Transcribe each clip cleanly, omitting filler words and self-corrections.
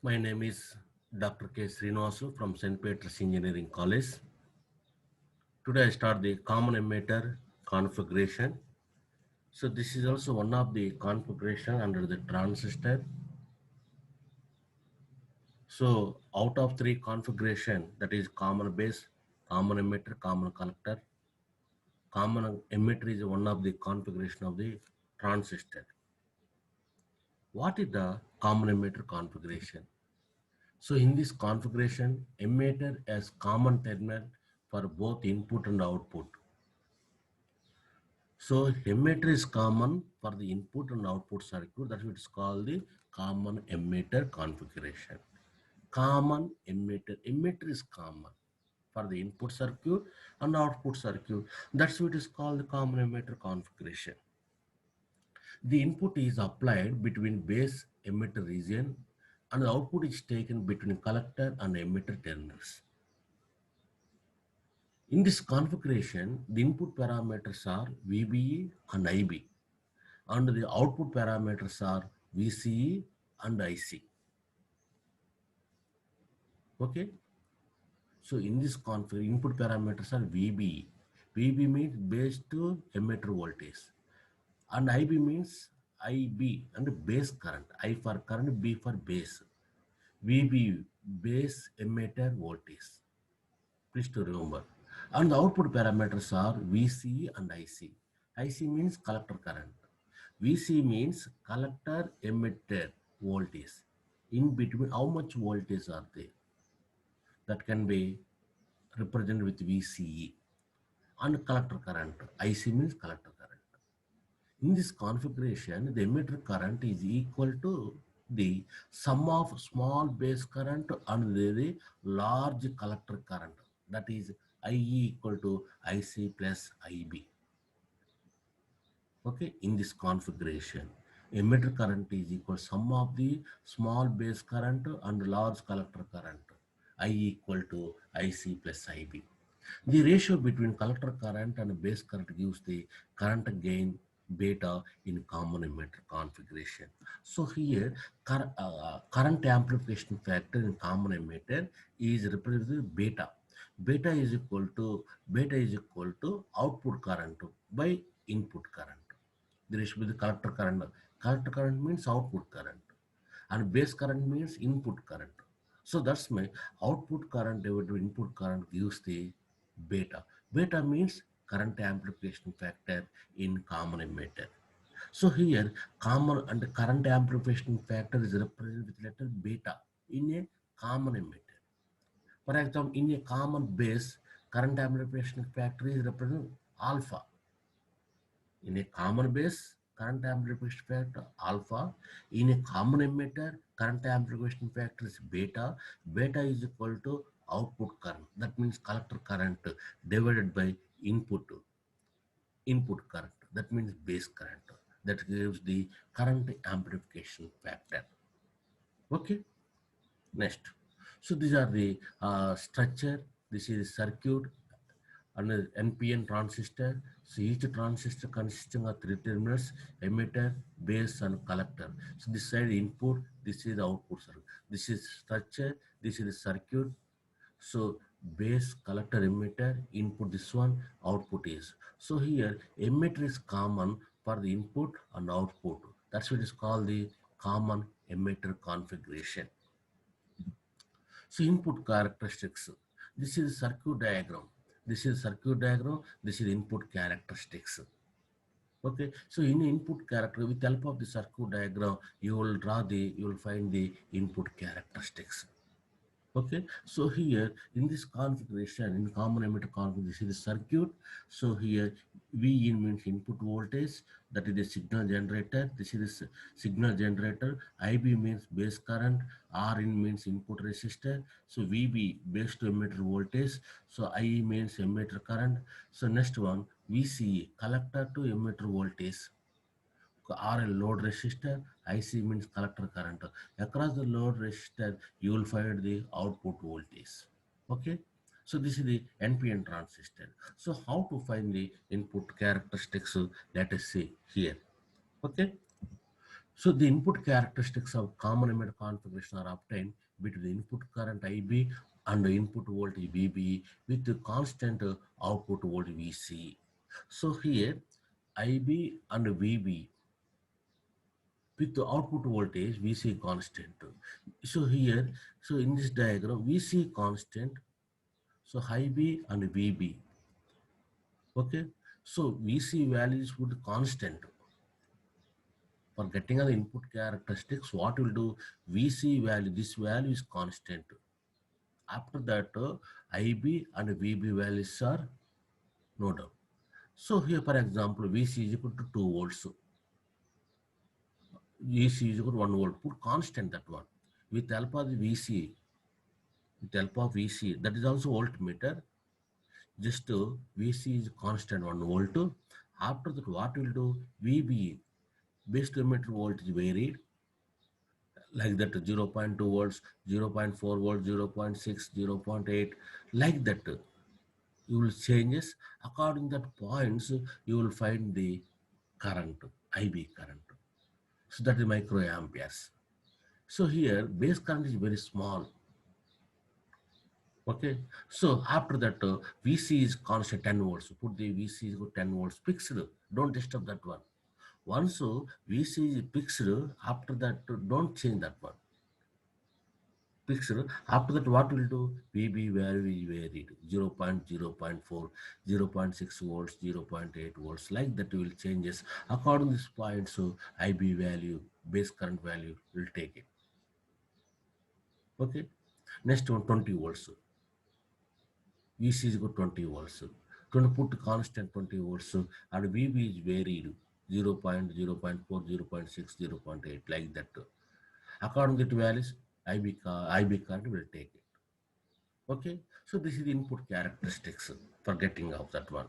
My name is Dr. K. Srinivasu from St. Peter's Engineering College. Today I start the common emitter configuration. So this is also one of the configuration under the transistor. So out of three configuration, that is common base, common emitter, common collector. Common emitter is one of the configuration of the transistor. What is the common emitter configuration? So in this configuration, emitter has common terminal for both input and output. So emitter is common for the input and output circuit. That's what is called the common emitter configuration. Common emitter. Emitter is common for the input circuit and output circuit. That's what is called the common emitter configuration. The input is applied between base emitter region and the output is taken between collector and emitter terminals. In this configuration, the input parameters are VBE and IB, and the output parameters are VCE and IC. Okay, so in this configuration, input parameters are VBE. VB means base to emitter voltage, and IB means IB and base current. I for current, B for base. VB base emitter voltage. Please to remember. And the output parameters are VC and IC. IC means collector current. VC means collector emitter voltage. In between, how much voltage are they? That can be represented with VCE. And collector current. IC means collector current. In this configuration, the emitter current is equal to the sum of small base current and the large collector current. That is IE equal to IC plus IB. Okay, in this configuration, emitter current is equal to sum of the small base current and large collector current. I equal to IC plus IB. The ratio between collector current and base current gives the current gain beta in common emitter configuration. So here current amplification factor in common emitter is represented beta. Beta is equal to output current by input current. There should be the collector current. Collector current means output current, and base current means input current. So that's my output current divided by input current gives the beta. Beta means current amplification factor in common emitter. So here common and current amplification factor is represented with letter beta in a common emitter. For example, in a common base, current amplification factor is represented alpha. In a common base, current amplification factor alpha. In a common emitter, current amplification factor is beta. Beta is equal to output current. That means collector current divided by input input current. That means base current. That gives the current amplification factor. Okay. Next. So these are the structure. This is circuit and an NPN transistor. So each transistor consisting of three terminals, emitter, base, and collector. So this side input, this is the output circuit. This is structure, this is the circuit. So base, collector, emitter, input this one, output is. So here emitter is common for the input and output. That's what is called the common emitter configuration. So input characteristics. This is circuit diagram. This is circuit diagram. This is input characteristics. Okay. So in input character, with the help of the circuit diagram, you will find the input characteristics. Okay, so here in this configuration, in common emitter configuration, this is the circuit. So here V in means input voltage, that is the signal generator. This is the signal generator. IB means base current. R in means input resistor. So VB base to emitter voltage. So IE means emitter current. So next one VCE collector to emitter voltage. R a load resistor, IC means collector current. Across the load resistor, you will find the output voltage. Okay. So this is the NPN transistor. So how to find the input characteristics? Let us see here. Okay. So the input characteristics of common emitter configuration are obtained between the input current IB and the input voltage VB with the constant output voltage VC. So here IB and VB with the output voltage VC constant. So here, so in this diagram, VC constant, so IB and VB, okay? So VC values would constant. For getting the input characteristics, what will do, VC value, this value is constant. After that, IB and VB values are no doubt. So here, for example, VC is equal to 2 volts. VC is equal to 1 volt. Put constant that one. With help of the VC, with help of VC, that is also voltmeter. Just VC is constant 1 volt. After that, what will do, VB, base emitter voltage varied, like that 0.2 volts, 0.4 volts, 0.6, 0.8, like that. You will changes according that points, you will find the current, IB current. So that is microamperes. So here base current is very small. Okay. So after that VC is constant 10 volts. Put the VC is 10 volts fixed. Don't disturb that one. Once VC is fixed, after that don't change that one. Fixed. After that, what will do? VB value is varied 0, 0.4, 0.6 volts, 0.8 volts. Like that will changes. According to this point, so IB value, base current value will take it. Okay. Next one, 20 volts. VC is equal to 20 volts. Going to put constant 20 volts and VB is varied 0, 0.4, 0.6, 0.8, like that. According to the values, IB current will take it. Okay, so this is the input characteristics for getting of that one.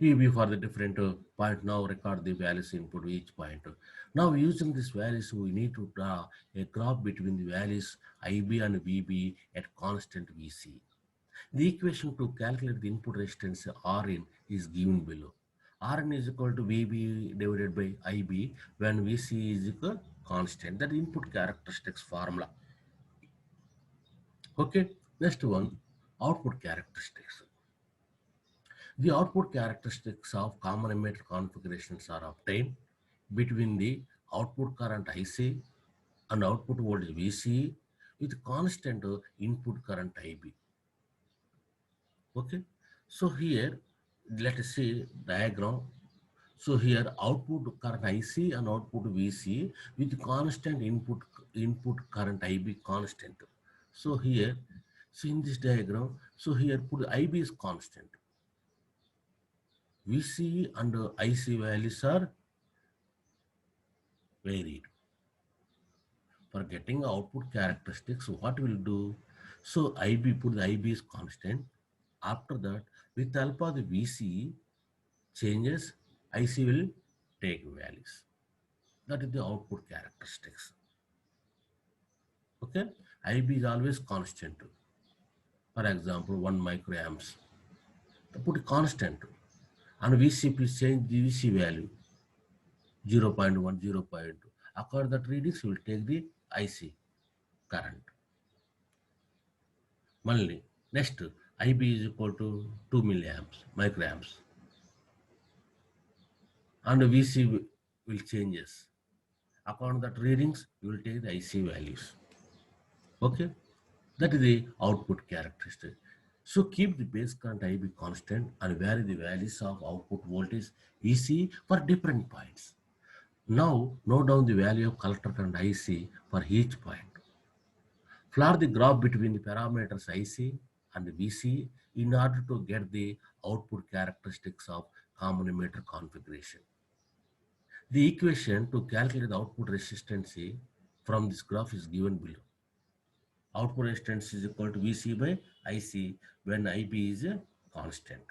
PB for the different point, now record the values input each point. Now using these values, we need to draw a graph between the values IB and VB at constant VC. The equation to calculate the input resistance Rin is given below. Rn is equal to VB divided by IB when VC is equal constant. That input characteristics formula. Okay, next one, output characteristics. The output characteristics of common emitter configurations are obtained between the output current IC and output voltage VC with constant input current IB. Okay, so here let us see diagram. So here output current IC and output VC with constant input current IB constant. So here, so in this diagram, so here put IB is constant. VC and IC values are varied. For getting output characteristics, what will do? So IB, put the IB is constant. After that, with alpha the VC changes, IC will take values. That is the output characteristics. Okay, IB is always constant. For example, 1 microamps. Put constant, and VC, please change the VC value 0.1, 0.2. According to that readings, you will take the IC current. Only next, IB is equal to 2 milliamps, microamps, and VC will changes. According to that readings, you will take the IC values. Okay, that is the output characteristic. So keep the base current IB constant and vary the values of output voltage EC for different points. Now note down the value of collector current IC for each point. Plot the graph between the parameters IC and VC in order to get the output characteristics of common emitter configuration. The equation to calculate the output resistance from this graph is given below. Output resistance is equal to VC by IC when IB is a constant.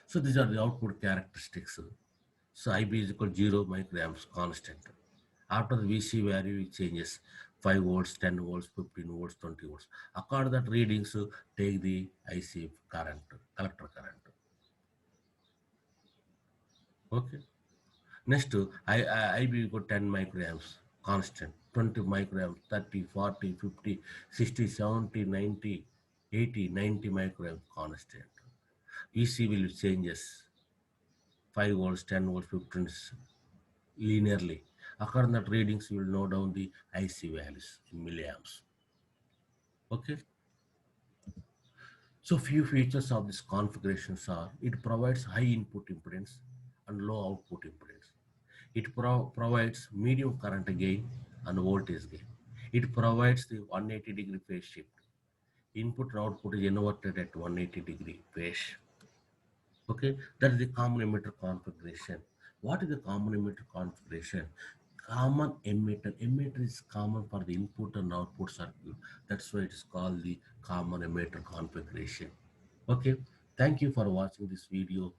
So these are the output characteristics. So IB is equal to 0 microamps constant. After the VC value it changes 5 volts, 10 volts, 15 volts, 20 volts. According to that readings, take the IC current, collector current. Okay. Next, IB got 10 microamps constant, 20 microamps, 30, 40, 50, 60, 70, 90, 80, 90 microamps constant. EC will changes 5 volts, 10 volts, 15 linearly. According to that readings, you will know down the IC values in milliamps. Okay. So few features of this configurations are it provides high input impedance and low output impedance. It provides medium current gain and voltage gain. It provides the 180-degree phase shift. Input and output is inverted at 180-degree phase. Okay, that is the common emitter configuration. What is the common emitter configuration? Common emitter. Emitter is common for the input and output circuit. That's why it is called the common emitter configuration. Okay, thank you for watching this video.